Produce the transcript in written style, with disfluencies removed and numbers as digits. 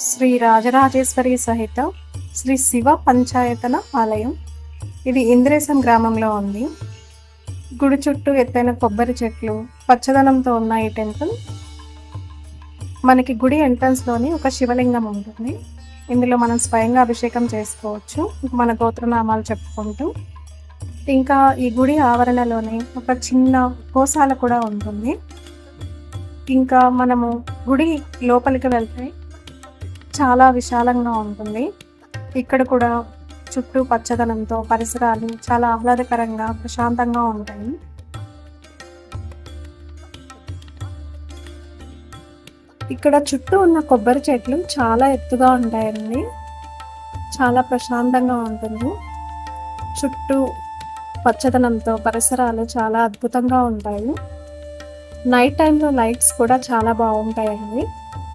శ్రీ రాజరాజేశ్వరి సహిత శ్రీ శివ పంచాయతన ఆలయం. ఇది ఇంద్రేశం గ్రామంలో ఉంది. గుడి చుట్టూ ఎత్తైన కొబ్బరి చెట్లు, పచ్చదనంతో ఉన్న ఈ టెంపుల్. మనకి గుడి ఎంట్రన్స్లోని ఒక శివలింగం ఉంటుంది. ఇందులో మనం స్వయంగా అభిషేకం చేసుకోవచ్చు, మన గోత్రనామాలు చెప్పుకుంటూ. ఇంకా ఈ గుడి ఆవరణలోనే ఒక చిన్న గోశాల కూడా ఉంటుంది. ఇంకా మనము గుడి లోపలికి వెళ్తే చాలా విశాలంగా ఉంటుంది. ఇక్కడ కూడా చుట్టూ పచ్చదనంతో పరిసరాలు చాలా ఆహ్లాదకరంగా ప్రశాంతంగా ఉంటాయి. ఇక్కడ చుట్టూ ఉన్న కొబ్బరి చెట్లు చాలా ఎత్తుగా ఉంటాయండి. చాలా ప్రశాంతంగా ఉంటుంది. చుట్టూ పచ్చదనంతో పరిసరాలు చాలా అద్భుతంగా ఉంటాయి. నైట్ టైంలో లైట్స్ కూడా చాలా బాగుంటాయండి.